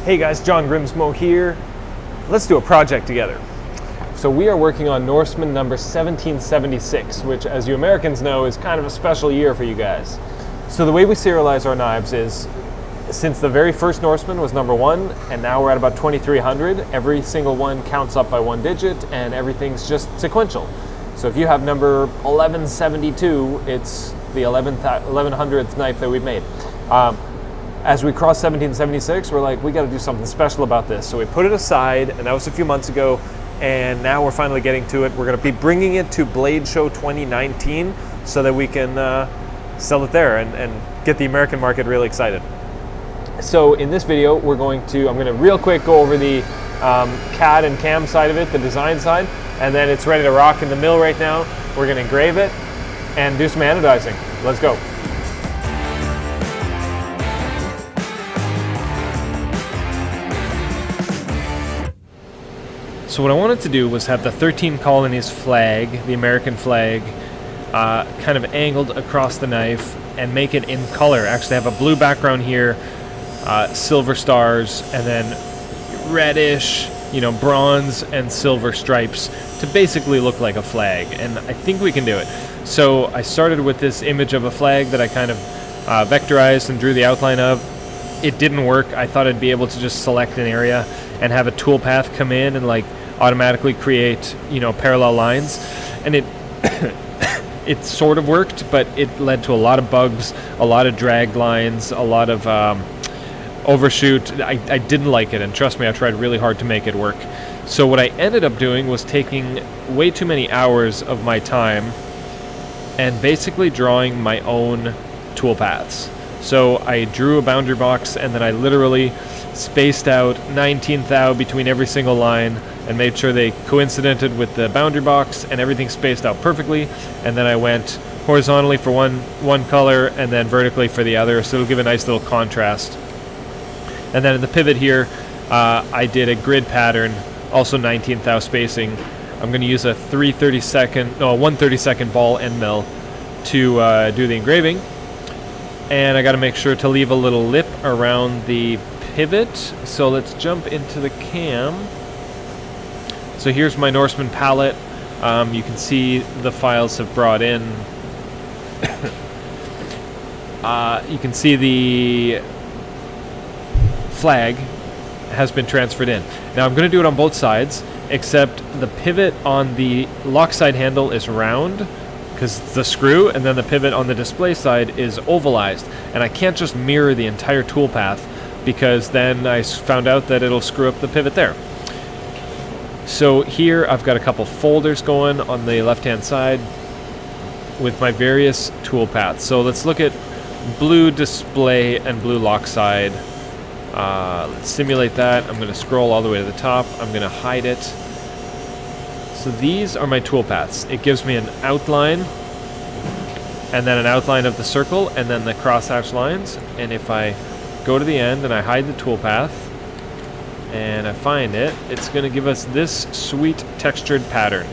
Hey guys, John Grimsmo here. Let's do a project together. So we are working on Norseman number 1776, which, as you Americans know, is kind of a special year for you guys. So the way we serialize our knives is, since the very first Norseman was number 1, and now we're at about 2,300, every single one counts up by 1 digit, and everything's just sequential. So if you have number 1172, it's the 1100th knife that we've made. As we cross 1776, we're like, we got to do something special about this. So we put it aside, and that was a few months ago, and now we're finally getting to it. We're going to be bringing it to Blade Show 2019 so that we can sell it there and get the American market really excited. So in this video, I'm going to real quick go over the CAD and CAM side of it, the design side, and then it's ready to rock in the mill right now. We're going to engrave it and do some anodizing. Let's go. So what I wanted to do was have the 13 colonies flag, the American flag, kind of angled across the knife and make it in color. Actually have a blue background here, silver stars, and then reddish, bronze and silver stripes to basically look like a flag. And I think we can do it. So I started with this image of a flag that I kind of vectorized and drew the outline of. It didn't work. I thought I'd be able to just select an area and have a toolpath come in and automatically create, parallel lines. And it sort of worked, but it led to a lot of bugs, a lot of drag lines, a lot of overshoot. I didn't like it, and trust me, I tried really hard to make it work. So what I ended up doing was taking way too many hours of my time and basically drawing my own toolpaths. So I drew a boundary box, and then I literally spaced out 19 thou between every single line and made sure they coincidented with the boundary box and everything spaced out perfectly. And then I went horizontally for one color and then vertically for the other, so it'll give a nice little contrast. And then in the pivot here, I did a grid pattern, also 19 thou spacing. I'm going to use a 1/32 ball end mill to do the engraving. And I got to make sure to leave a little lip around the pivot. So let's jump into the cam. So here's my Norseman palette. You can see the files have brought in. You can see the flag has been transferred in. Now I'm going to do it on both sides, except the pivot on the lock side handle is round, because it's the screw, and then the pivot on the display side is ovalized. And I can't just mirror the entire toolpath, because then I found out that it'll screw up the pivot there. So here I've got a couple folders going on the left-hand side with my various toolpaths. So let's look at blue display and blue lock side. Let's simulate that. I'm going to scroll all the way to the top. I'm going to hide it. So these are my toolpaths. It gives me an outline, and then an outline of the circle, and then the crosshatch lines. And if I go to the end and I hide the toolpath and I find it, it's going to give us this sweet textured pattern.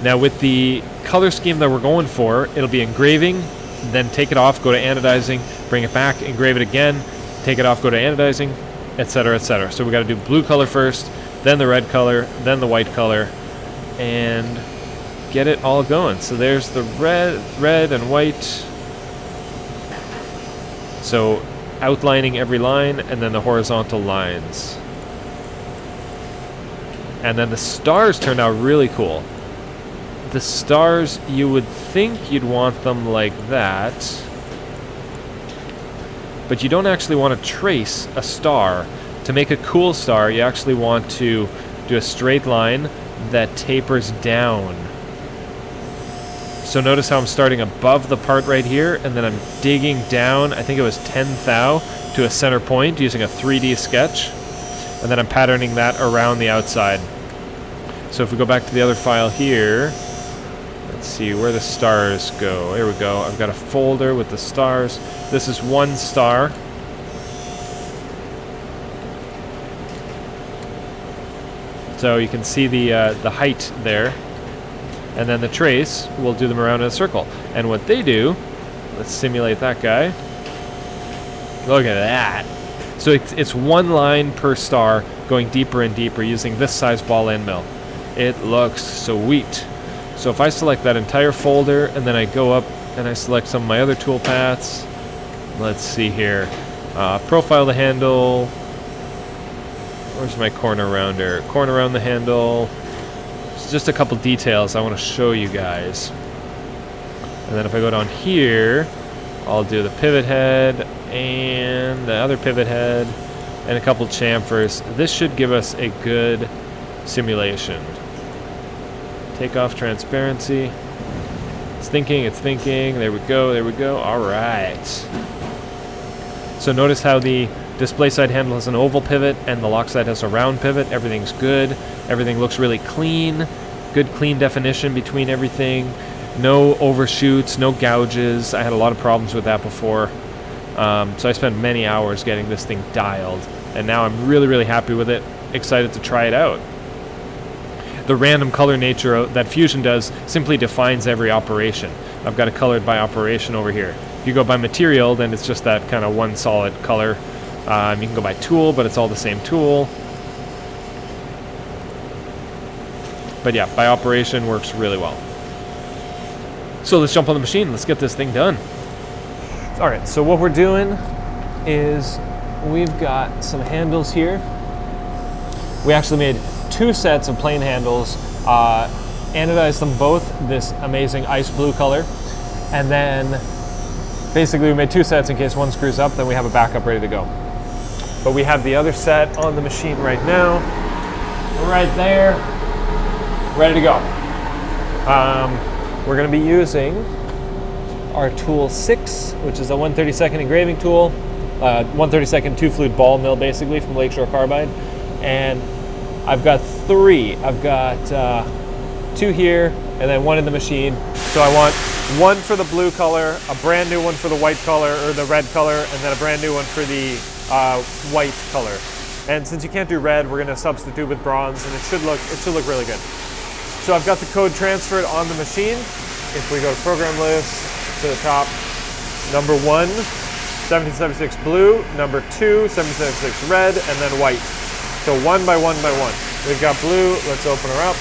Now with the color scheme that we're going for, it'll be engraving, then take it off, go to anodizing, bring it back, engrave it again, take it off, go to anodizing, etc., etc. So we got to do blue color first, then the red color, then the white color, and get it all going. So there's the red and white. So outlining every line, and then the horizontal lines. And then the stars turned out really cool. The stars, you would think you'd want them like that, but you don't actually want to trace a star. To make a cool star, you actually want to do a straight line that tapers down. So notice how I'm starting above the part right here, and then I'm digging down, I think it was 10 thou, to a center point using a 3D sketch, and then I'm patterning that around the outside. So if we go back to the other file here, let's see where the stars go. Here we go. I've got a folder with the stars. This is one star. So you can see the height there. And then the trace, we'll do them around in a circle. And what they do, let's simulate that guy. Look at that. So it's one line per star going deeper and deeper using this size ball end mill. It looks sweet. So if I select that entire folder and then I go up and I select some of my other tool paths, let's see here. Profile the handle. Where's my corner rounder? Corner around the handle. It's just a couple details I want to show you guys. And then if I go down here, I'll do the pivot head and the other pivot head and a couple chamfers. This should give us a good simulation. Take off transparency. It's thinking, it's thinking. There we go, there we go. All right. So notice how the display side handle has an oval pivot and the lock side has a round pivot. Everything's good. Everything looks really clean. Good clean definition between everything. No overshoots, no gouges. I had a lot of problems with that before. So I spent many hours getting this thing dialed. And now I'm really, really happy with it. Excited to try it out. The random color nature that Fusion does simply defines every operation. I've got it colored by operation over here. If you go by material, then it's just that kind of one solid color. You can go by tool, but it's all the same tool. But yeah, by operation works really well. So let's jump on the machine. Let's get this thing done. All right, so what we're doing is we've got some handles here. We actually made 2 sets of plain handles, anodized them both this amazing ice blue color, and then basically we made 2 sets in case one screws up, then we have a backup ready to go. But we have the other set on the machine right now, right there, ready to go. We're going to be using our tool 6, which is a 1/32 engraving tool, 1/32 2-flute ball mill basically from Lakeshore Carbide, and I've got 3. I've got 2 here and then 1 in the machine. So I want 1 for the blue color, a brand new one for the white color or the red color, and then a brand new one for the white color. And since you can't do red, we're going to substitute with bronze, and it should look really good. So I've got the code transferred on the machine. If we go to program list to the top, number 1, 1776 blue, number 2, 1776 red, and then white. So 1 by 1 by 1. We've got blue. Let's open her up.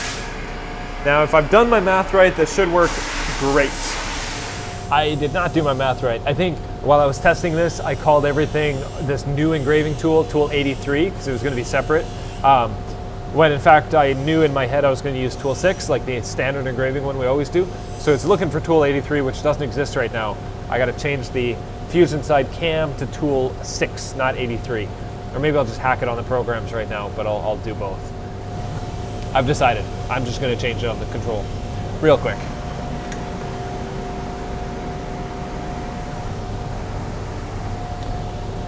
Now, if I've done my math right, this should work great. I did not do my math right. I think while I was testing this, I called everything this new engraving tool, tool 83, because it was going to be separate. When in fact I knew in my head I was going to use tool 6, like the standard engraving one we always do. So it's looking for tool 83, which doesn't exist right now. I got to change the Fusion side cam to tool 6, not 83. Or maybe I'll just hack it on the programs right now, but I'll do both. I've decided. I'm just going to change it on the control real quick.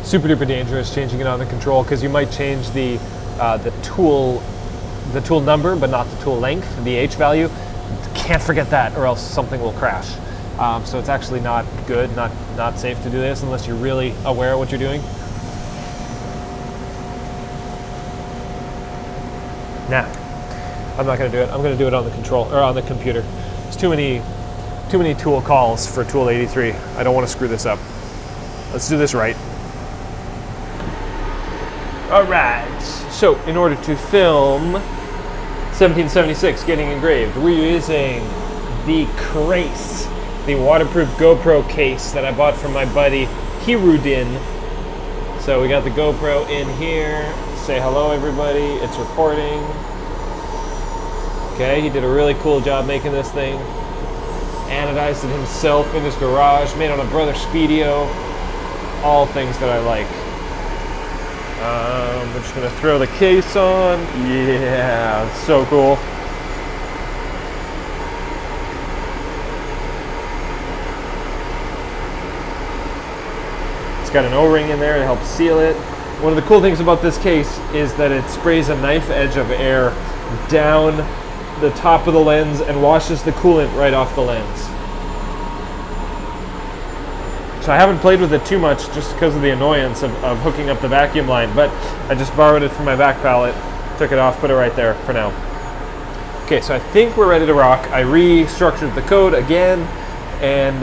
Super duper dangerous changing it on the control because you might change the tool number, but not the tool length, the H value. Can't forget that, or else something will crash. So it's actually not good, not safe to do this unless you're really aware of what you're doing. Nah, I'm not going to do it. I'm going to do it on the control or on the computer. There's too many tool calls for tool 83. I don't want to screw this up. Let's do this right. All right. So in order to film 1776 getting engraved, we're using the case, the waterproof GoPro case that I bought from my buddy Hirudin. So we got the GoPro in here. Say hello, everybody. It's recording. Okay, he did a really cool job making this thing. Anodized it himself in his garage, made on a Brother Speedio. All things that I like. We're just gonna throw the case on. Yeah, it's so cool. It's got an O-ring in there to help seal it. One of the cool things about this case is that it sprays a knife edge of air down the top of the lens and washes the coolant right off the lens. So I haven't played with it too much just because of the annoyance of hooking up the vacuum line, but I just borrowed it from my back pallet, took it off, put it right there for now. Okay, so I think we're ready to rock. I restructured the code again and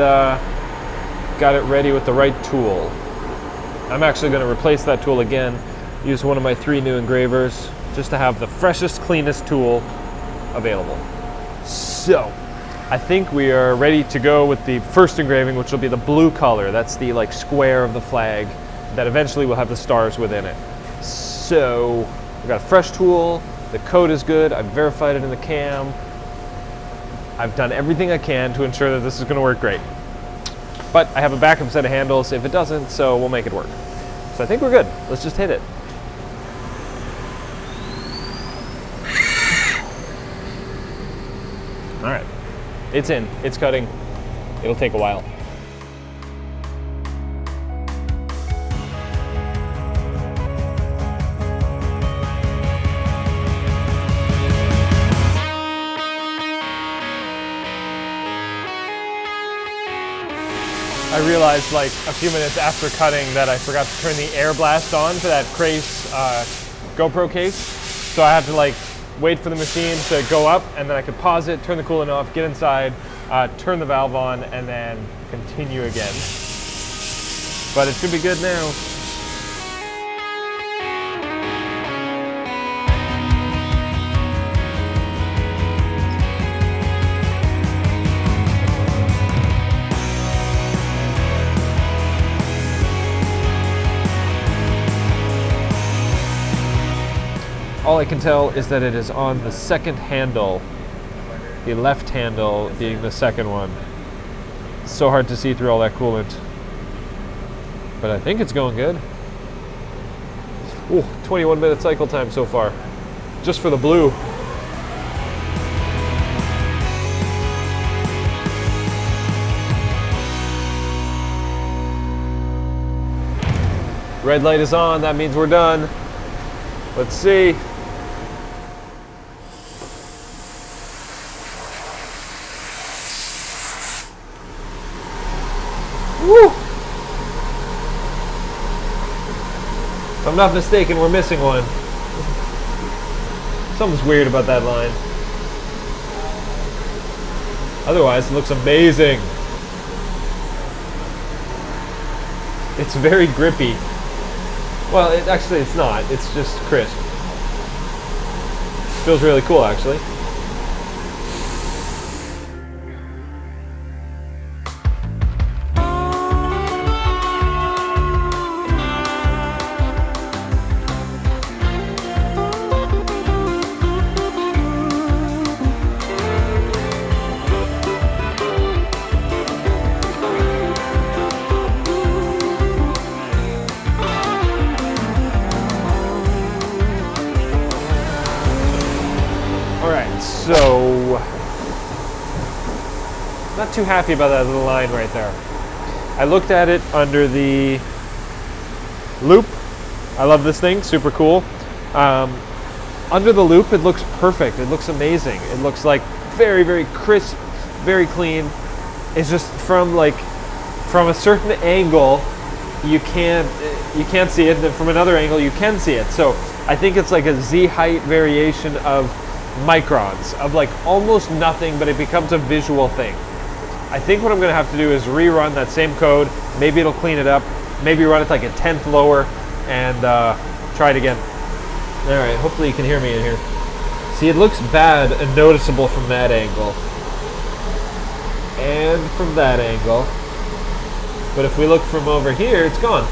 got it ready with the right tool. I'm actually going to replace that tool again, use one of my 3 new engravers, just to have the freshest, cleanest tool available. So, I think we are ready to go with the first engraving, which will be the blue color. That's the like square of the flag that eventually will have the stars within it. So, we've got a fresh tool, the code is good, I've verified it in the cam. I've done everything I can to ensure that this is going to work great. But I have a backup set of handles if it doesn't, so we'll make it work. So I think we're good. Let's just hit it. All right, it's in, it's cutting. It'll take a while. I realized like a few minutes after cutting that I forgot to turn the air blast on to that Crace GoPro case. So I had to like wait for the machine to go up, and then I could pause it, turn the coolant off, get inside, turn the valve on, and then continue again. But it should be good now. All I can tell is that it is on the second handle, the left handle being the second one. It's so hard to see through all that coolant. But I think it's going good. Ooh, 21-minute cycle time so far, just for the blue. Red light is on, that means we're done. Let's see. Woo! If I'm not mistaken, we're missing one. Something's weird about that line. Otherwise, it looks amazing. It's very grippy. Well, actually it's not. It's just crisp. Feels really cool, actually. So, not too happy about that little line right there. I looked at it under the loop. I love this thing, super cool. Under the loop, it looks perfect. It looks amazing. It looks like very, very crisp, very clean. It's just from a certain angle, you can't see it, and then from another angle, you can see it. So I think it's like a Z height variation of microns, of like almost nothing, but it becomes a visual thing. I think what I'm going to have to do is rerun that same code. Maybe it'll clean it up. Maybe run it like a tenth lower and try it again. All right, hopefully you can hear me in here. See, it looks bad and noticeable from that angle. And from that angle. But if we look from over here, it's gone.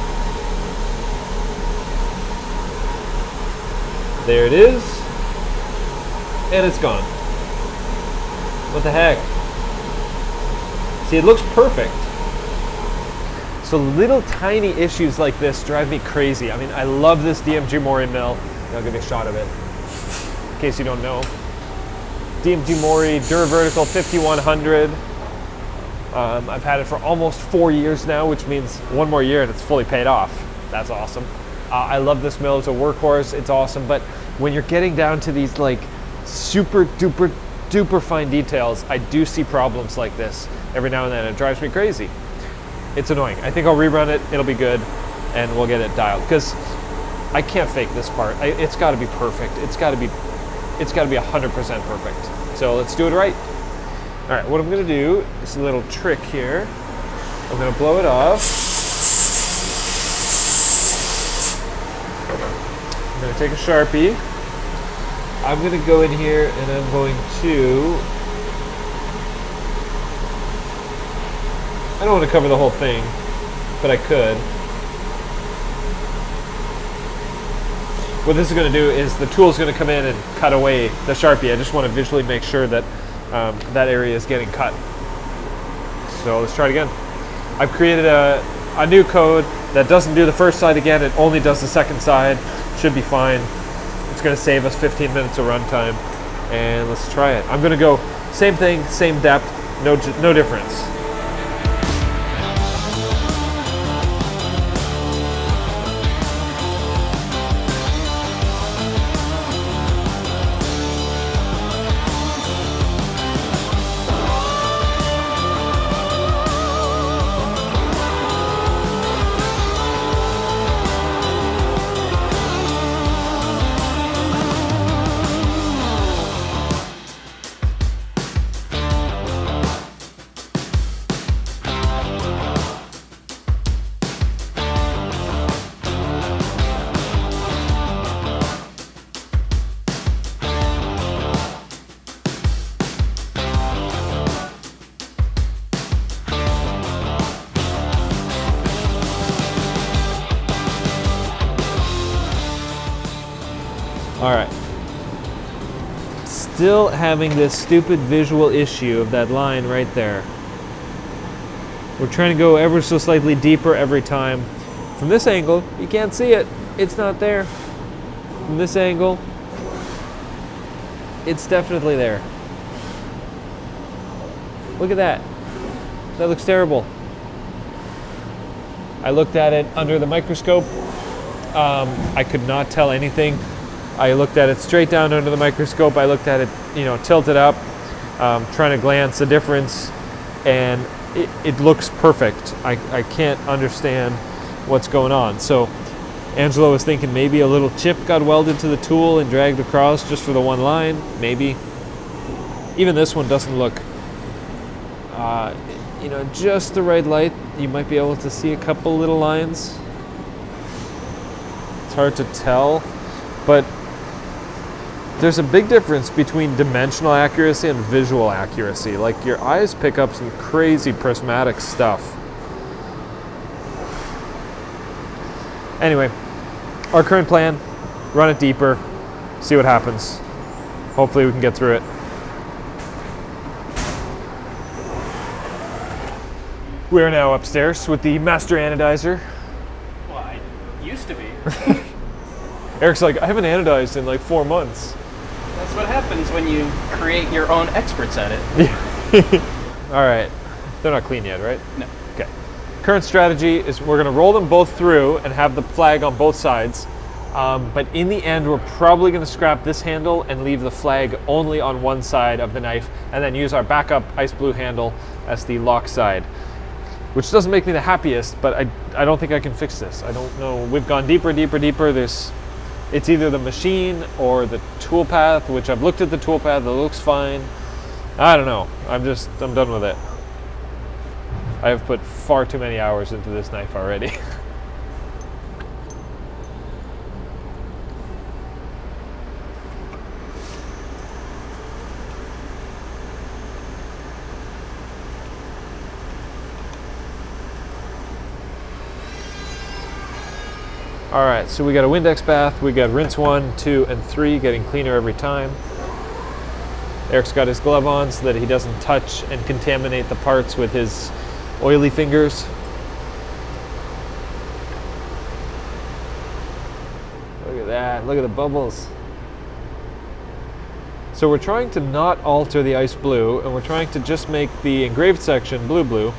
There it is. And it's gone. What the heck? See, it looks perfect. So little tiny issues like this drive me crazy. I mean, I love this DMG Mori mill. I'll give you a shot of it, in case you don't know. DMG Mori Duravertical 5100. I've had it for almost 4 years now, which means one more year and it's fully paid off. That's awesome. I love this mill. It's a workhorse. It's awesome. But when you're getting down to these like super duper fine details, I do see problems like this every now and then. It drives me crazy. It's annoying. I think I'll rerun it. It'll be good, and we'll get it dialed, because I can't fake this part. It's got to be perfect. It's got to be 100% perfect. So let's do it right. All right, what I'm gonna do is a little trick here. I'm gonna blow it off. going to take a Sharpie. I'm going to go in here and I'm going to... I don't want to cover the whole thing, but I could. What this is going to do is the tool is going to come in and cut away the Sharpie. I just want to visually make sure that that area is getting cut. So let's try it again. I've created a new code that doesn't do the first side again, it only does the second side. Should be fine. It's going to save us 15 minutes of runtime. And let's try it. I'm going to go same thing, same depth, no difference. All right. Still having this stupid visual issue of that line right there. We're trying to go ever so slightly deeper every time. From this angle, you can't see it. It's not there. From this angle, it's definitely there. Look at that. That looks terrible. I looked at it under the microscope. I could not tell anything. I looked at it straight down under the microscope. I looked at it, tilted up, trying to glance the difference, and it looks perfect. I can't understand what's going on. So Angelo was thinking maybe a little chip got welded to the tool and dragged across just for the one line. Maybe. Even this one doesn't look, just the right light. You might be able to see a couple little lines. It's hard to tell, but there's a big difference between dimensional accuracy and visual accuracy. Like, your eyes pick up some crazy prismatic stuff. Anyway, our current plan, run it deeper, see what happens. Hopefully we can get through it. We are now upstairs with the master anodizer. Well, I used to be. Eric's like, I haven't anodized in like 4 months. That's what happens when you create your own experts at it. Yeah. All right. They're not clean yet, right? No. Okay. Current strategy is we're going to roll them both through and have the flag on both sides. But in the end, we're probably going to scrap this handle and leave the flag only on one side of the knife, and then use our backup ice blue handle as the lock side. Which doesn't make me the happiest, but I don't think I can fix this. I don't know. We've gone deeper. It's either the machine or the toolpath, which I've looked at the toolpath, it looks fine. I don't know. I'm done with it. I have put far too many hours into this knife already. All right, so we got a Windex bath. We got rinse 1, 2, and 3, getting cleaner every time. Eric's got his glove on so that he doesn't touch and contaminate the parts with his oily fingers. Look at that, look at the bubbles. So we're trying to not alter the ice blue, and we're trying to just make the engraved section blue.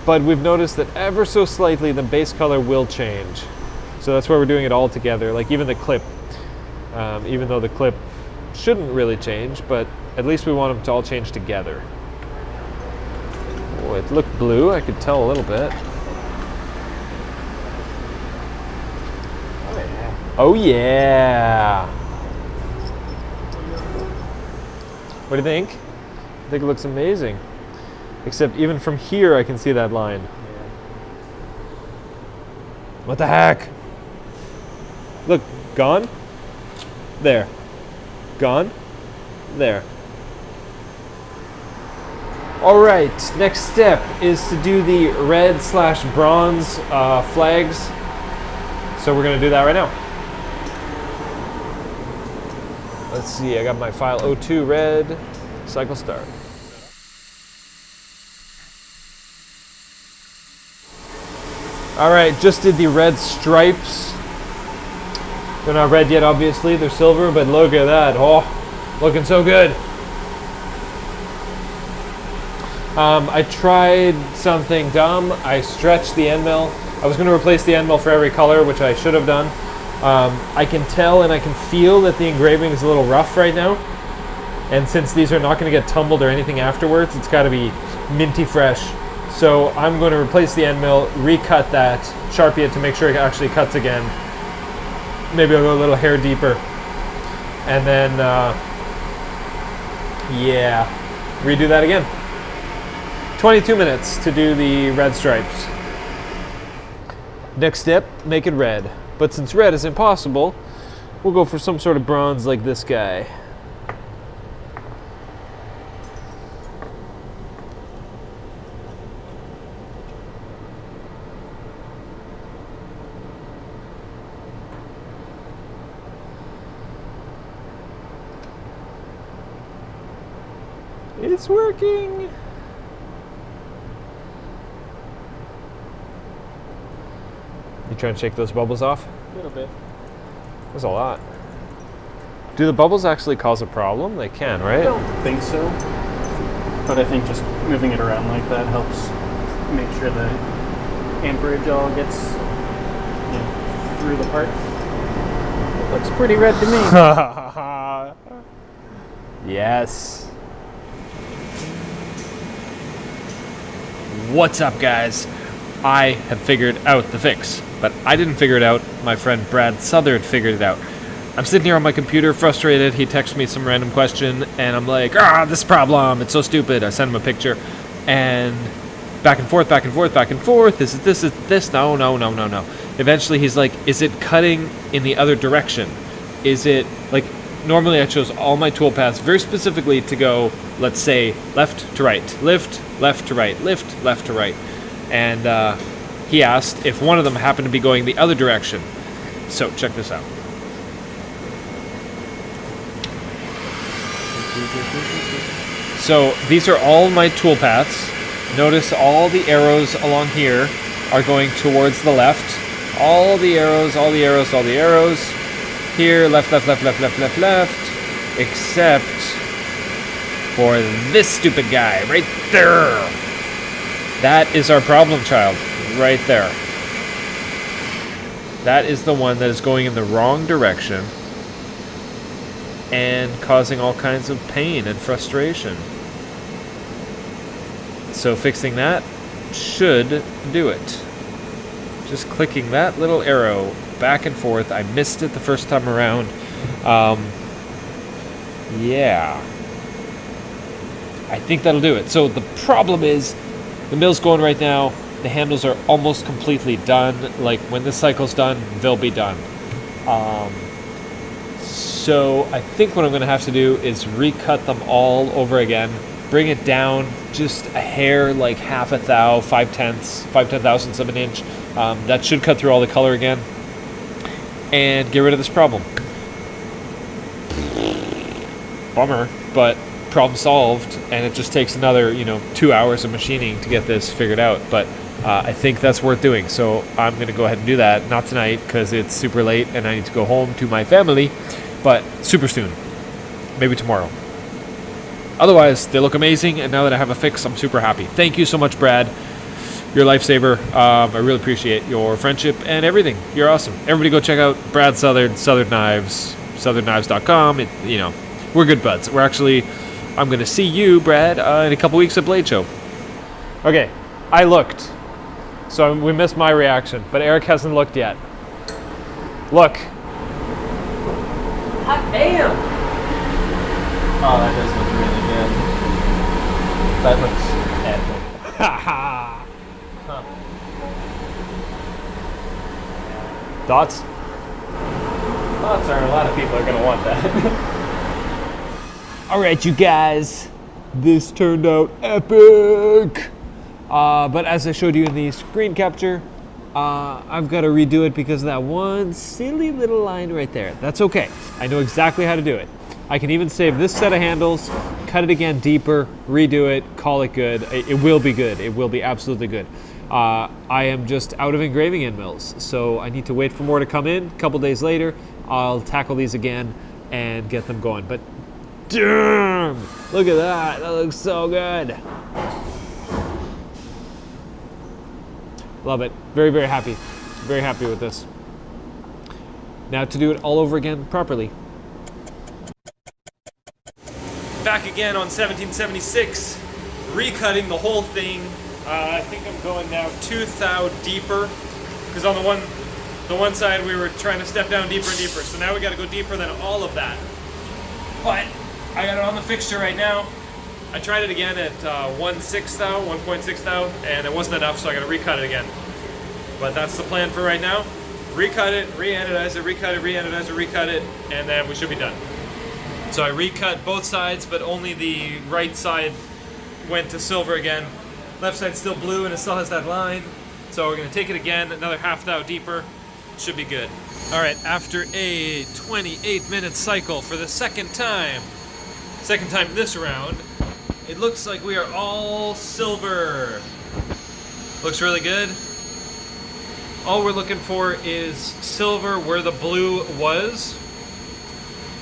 But we've noticed that ever so slightly the base color will change. So that's why we're doing it all together, like even the clip. Even though the clip shouldn't really change, but at least we want them to all change together. Oh, it looked blue, I could tell a little bit. Oh yeah. Oh yeah! What do you think? I think it looks amazing. Except even from here, I can see that line. Yeah. What the heck? Look, gone. There. Gone. There. All right, next step is to do the red/bronze flags. So we're gonna do that right now. Let's see, I got my file 02 red, cycle start. All right, just did the red stripes. They're not red yet, obviously, they're silver, but look at that, oh, looking so good. I tried something dumb. I stretched the end mill. I was going to replace the end mill for every color, which I should have done. I can tell and I can feel that the engraving is a little rough right now. And since these are not going to get tumbled or anything afterwards, it's got to be minty fresh. So I'm going to replace the end mill, recut that, sharpie it to make sure it actually cuts again. Maybe I'll go a little hair deeper. And then, yeah, redo that again. 22 minutes to do the red stripes. Next step, make it red. But since red is impossible, we'll go for some sort of bronze like this guy. It's working! You try and shake those bubbles off? A little bit. That's a lot. Do the bubbles actually cause a problem? They can, right? I don't think so. But I think just moving it around like that helps make sure the amperage all gets through the part. It looks pretty red to me. Yes. What's up, guys? I have figured out the fix, but I didn't figure it out. My friend Brad Southard figured it out. I'm sitting here on my computer, frustrated. He texts me some random question, and I'm like, this problem, it's so stupid. I send him a picture, and back and forth, back and forth, back and forth. Is it this, is it this? No. Eventually, he's like, is it cutting in the other direction? Is it, like, normally I chose all my toolpaths very specifically to go, let's say, left to right, lift, left to right, lift, left to right. And he asked if one of them happened to be going the other direction. So check this out. So these are all my toolpaths. Notice all the arrows along here are going towards the left. All the arrows, all the arrows, all the arrows. Here, left, left, left, left, left, left, left. Except for this stupid guy right there. That is our problem child, right there. That is the one that is going in the wrong direction and causing all kinds of pain and frustration. So fixing that should do it. Just clicking that little arrow back and forth. I missed it the first time around. Yeah. I think that'll do it. So the problem is, the mill's going right now. The handles are almost completely done. Like, when this cycle's done, they'll be done. So I think what I'm going to have to do is recut them all over again. Bring it down just a hair, like half a thou, 5/10 thousandths of an inch. That should cut through all the color again. And get rid of this problem. Bummer, but problem solved, and it just takes another 2 hours of machining to get this figured out, but I think that's worth doing, so I'm gonna go ahead and do that. Not tonight because it's super late and I need to go home to my family, but super soon, maybe tomorrow. Otherwise, they look amazing, and now that I have a fix, I'm super happy. Thank you so much, Brad. You're a lifesaver. I really appreciate your friendship and everything. You're awesome. Everybody go check out Brad Southard, Southard Knives, southardknives.com. We're good buds. I'm going to see you, Brad, in a couple weeks at Blade Show. Okay, I looked. So we missed my reaction, but Eric hasn't looked yet. Look. Hot damn! Oh, that does look really good. That looks epic. Haha. Thoughts? Odds are a lot of people are going to want that. All right, you guys, this turned out epic. But as I showed you in the screen capture, I've got to redo it because of that one silly little line right there. That's okay. I know exactly how to do it. I can even save this set of handles, cut it again deeper, redo it, call it good. It will be good. It will be absolutely good. I am just out of engraving end mills, so I need to wait for more to come in. A couple days later, I'll tackle these again and get them going. But damn, look at that. That looks so good. Love it. Very, very happy. Very happy with this. Now to do it all over again properly. Back again on 1776, recutting the whole thing. I think I'm going now 2 thou deeper, because on the one side we were trying to step down deeper and deeper. So now we got to go deeper than all of that. But I got it on the fixture right now. I tried it again at 1.6 thou, 1.6 thou, and it wasn't enough, so I got to recut it again. But that's the plan for right now. Recut it, re-anodize it, recut it, re-anodize it, recut it, and then we should be done. So I recut both sides, but only the right side went to silver again. Left side's still blue and it still has that line. So we're gonna take it again, another half thou deeper. Should be good. All right, after a 28-minute cycle for the second time this round, it looks like we are all silver. Looks really good. All we're looking for is silver where the blue was.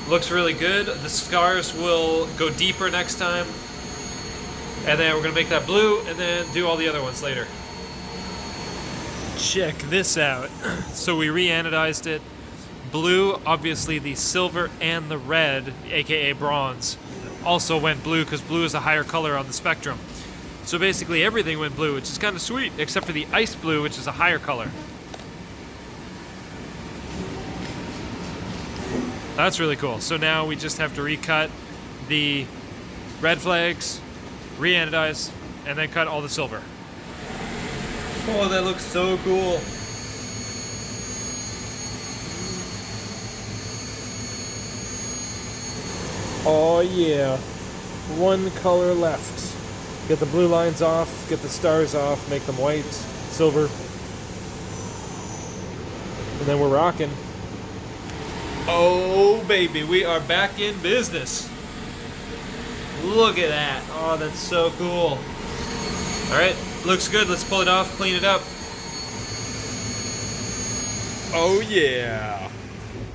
Looks really good. The scars will go deeper next time. And then we're gonna make that blue and then do all the other ones later. Check this out. So we re-anodized it. Blue, obviously the silver and the red, aka bronze, also went blue because blue is a higher color on the spectrum. So basically everything went blue, which is kind of sweet, except for the ice blue, which is a higher color. That's really cool. So now we just have to recut the red flags, re-anodize, and then cut all the silver. Oh, that looks so cool. Oh yeah, one color left. Get the blue lines off, get the stars off, make them white, silver. And then we're rocking. Oh baby, we are back in business. Look at that. Oh, that's so cool. All right, looks good. Let's pull it off, clean it up. Oh yeah.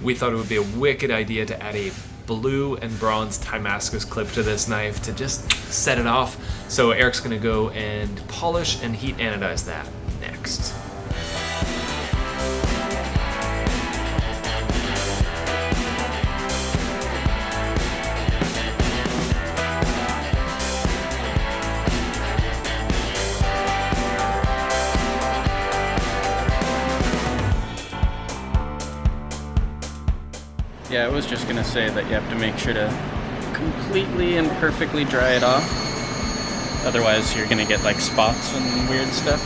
We thought it would be a wicked idea to add a blue and bronze Damascus clip to this knife to just set it off. So Eric's gonna go and polish and heat anodize that next. Yeah, I was just gonna say that you have to make sure to completely and perfectly dry it off. Otherwise you're gonna get like spots and weird stuff.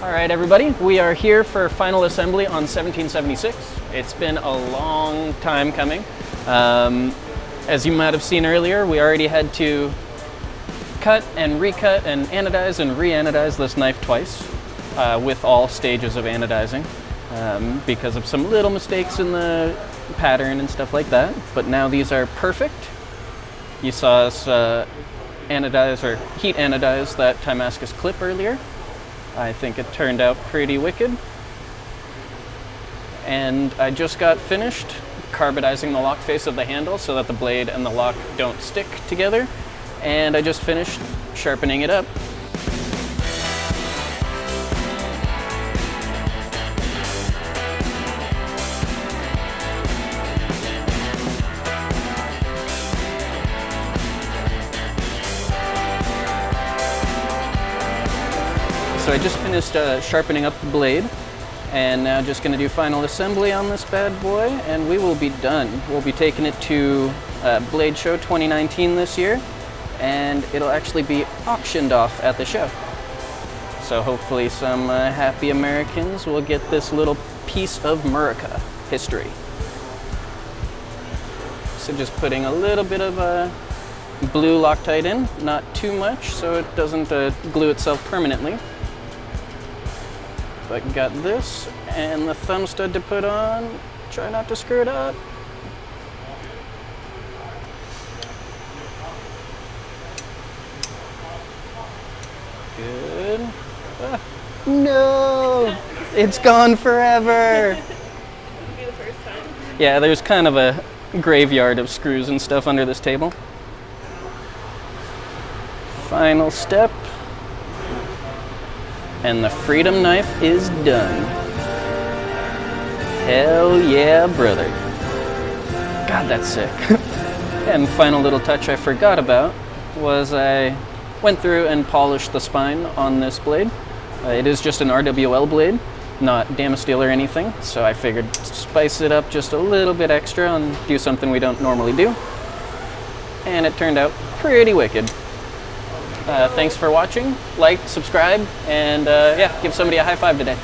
Alright everybody, we are here for final assembly on 1776. It's been a long time coming. As you might have seen earlier, we already had to cut and recut and anodize and re-anodize this knife twice. with all stages of anodizing because of some little mistakes in the pattern and stuff like that. But now these are perfect. You saw us anodize or heat anodize that Timascus clip earlier. I think it turned out pretty wicked. And I just got finished carbonizing the lock face of the handle so that the blade and the lock don't stick together. And I just finished sharpening it up. So I just finished sharpening up the blade, and now just going to do final assembly on this bad boy, and we will be done. We'll be taking it to Blade Show 2019 this year, and it'll actually be auctioned off at the show. So hopefully some happy Americans will get this little piece of merica history. So just putting a little bit of blue Loctite in, not too much so it doesn't glue itself permanently. But got this and the thumb stud to put on. Try not to screw it up. Good. Ah, no! It's gone forever! It'll be the first time. Yeah, there's kind of a graveyard of screws and stuff under this table. Final step. And the Freedom Knife is done. Hell yeah, brother. God, that's sick. And final little touch I forgot about was I went through and polished the spine on this blade. It is just an RWL blade, not Damasteel or anything, so I figured spice it up just a little bit extra and do something we don't normally do. And it turned out pretty wicked. Thanks for watching, like, subscribe, and yeah, give somebody a high five today.